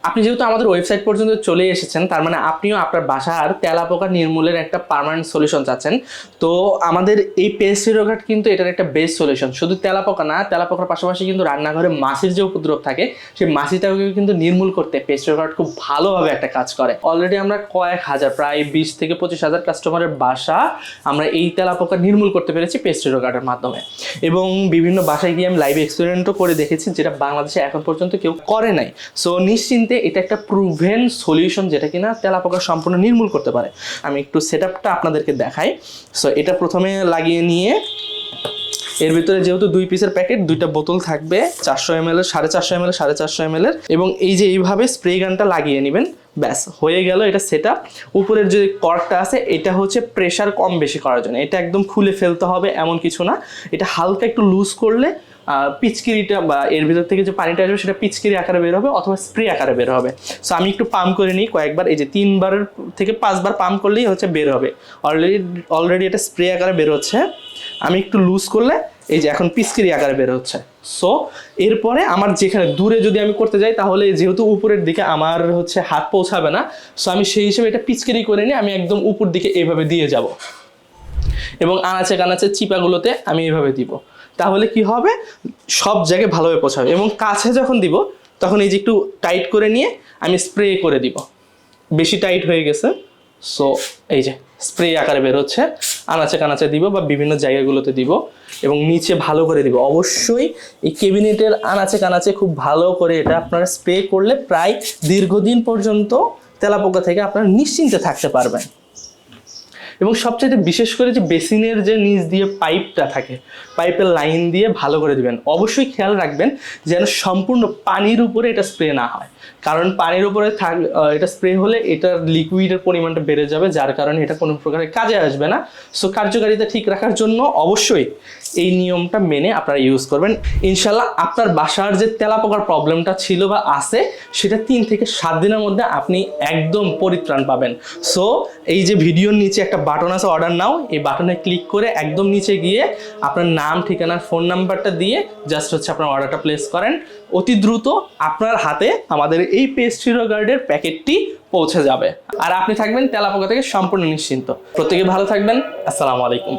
আপনি যেহেতু আমাদের ওয়েবসাইট পর্যন্ত চলে এসেছেন, তার মানে আপনিও আপনার বাসার তেলাপোকা নির্মূলের একটা পার্মানেন্ট সলিউশন চাচ্ছেন। তো আমাদের এই পেস্ট জিরো গার্ড কিন্তু এটার একটা বেস্ট সলিউশন। শুধু তেলাপোকা না, তেলাপোকার পাশাপাশি কিন্তু রান্নাঘরে মাছির যে উপদ্রব থাকে সেই মাছিটাকে কিন্তু নির্মূল করতে পেস্ট জিরো গার্ড খুব ভালোভাবে একটা কাজ করে। অলরেডি আমরা কয়েক হাজার, প্রায় 20 থেকে 25,000 কাস্টমারের বাসা আমরা এই তেলাপোকা নির্মূল করতে পেরেছি পেস্ট জিরো গার্ডের মাধ্যমে। এবং বিভিন্ন বাসায় গিয়ে আমি লাইভ এক্সপেরিমেন্টও করে দেখেছি, যেটা বাংলাদেশে এখন পর্যন্ত কেউ করে নাই। সো নিশ্চিন্তে এটা একটা প্রুভেন সলিউশন যেটা কিনা তেলাপোকা সম্পূর্ণ নির্মূল করতে পারে। আমি একটু সেটআপটা আপনাদেরকে দেখাই। সো এটা প্রথমে লাগিয়ে নিয়ে এর ভিতরে যেহেতু 2 পিসের প্যাকেট, 2টা বোতল থাকবে 400 ml, 450 ml, 450 ml, এবং এই যে এইভাবে স্প্রে গানটা লাগিয়ে নেবেন। ব্যাস হয়ে গেল এটা সেটআপ। উপরের যে কর্কটা আছে এটা হচ্ছে প্রেসার কম বেশি করার জন্য, এটা একদম খুলে ফেলতে হবে এমন কিছু না। এটা হালকা একটু লুজ করলে পিচকিরিটা বা এর ভিতর থেকে যে পানিটা আসবে সেটা পিচকিরি আকারে বের হবে অথবা স্প্রে আকারে বের হবে। সো আমি একটু পাম্প করে নিই কয়েকবার, এই যে 3 থেকে 5 বার পাম্প করলেই হচ্ছে বের হবে। অলরেডি এটা স্প্রে আকারে বের হচ্ছে। আমি একটু লুজ করলে এই যে এখন পিচকিরি আকারে বের হচ্ছে। সো এরপরে আমার যেখানে দূরে যদি আমি করতে যাই তাহলে যেহেতু উপরের দিকে আমার হচ্ছে হাত পৌঁছাবে না, সো আমি সেই হিসেবে এটা পিচকিরি করে নিয়ে আমি একদম উপর দিকে এইভাবে দিয়ে যাব এবং আনাচে কানাচে চিপাগুলোতে আমি এইভাবে দিব। তাহলে কি হবে, সব জায়গায় ভালোভাবে পৌঁছাবে। এবং কাছে যখন দিব তখন এই যে একটু টাইট করে নিয়ে আমি স্প্রে করে দিব। বেশি টাইট হয়ে গেছে, সো এই যে স্প্রে আকারে বের হচ্ছে। আনাচে কানাচে দিব বা বিভিন্ন জায়গাগুলোতে দিব এবং নিচে ভালো করে দিব। অবশ্যই এই ক্যাবিনেটের আনাচে কানাচে খুব ভালো করে এটা আপনারা স্প্রে করলে প্রায় দীর্ঘদিন পর্যন্ত তেলাপোকা থেকে আপনারা নিশ্চিন্তে থাকতে পারবেন। এবং সবচেয়ে বিশেষ করে যে বেসিনের যে নিচ দিয়ে পাইপটা থাকে, পাইপের লাইন দিয়ে ভালো করে দিবেন। অবশ্যই খেয়াল রাখবেন যেন সম্পূর্ণ পানির উপরে এটা স্প্রে না হয়, কারণ পানির উপরে এটা স্প্রে হলে এটার লিকুইডের পরিমাণটা বেড়ে যাবে, যার কারণে এটা কোনো প্রকারের কাজে আসবে না। সো কার্যকারিতা ঠিক রাখার জন্য অবশ্যই এই নিয়মটা মেনে আপনারা ইউজ করবেন। ইনশাল্লাহ আপনার বাসার যে তেলাপোকার প্রবলেমটা ছিল বা আছে সেটা 3 থেকে 7 দিনের মধ্যে আপনি একদম পরিত্রাণ পাবেন। সো এই যে ভিডিওর নিচে একটা বাটন আছে অর্ডার নাও, এই বাটনে ক্লিক করে একদম নিচে গিয়ে আপনার নাম, ঠিকানা, ফোন নাম্বারটা দিয়ে জাস্ট হচ্ছে আপনার অর্ডারটা প্লেস করেন। অতি দ্রুত আপনার হাতে আমাদের এই পেস্ট জিরো গার্ডের প্যাকেটটি পৌঁছে যাবে আর আপনি থাকবেন তেলাপোকা থেকে সম্পূর্ণ নিশ্চিন্ত। প্রত্যেকে ভালো থাকবেন। আসসালামু আলাইকুম।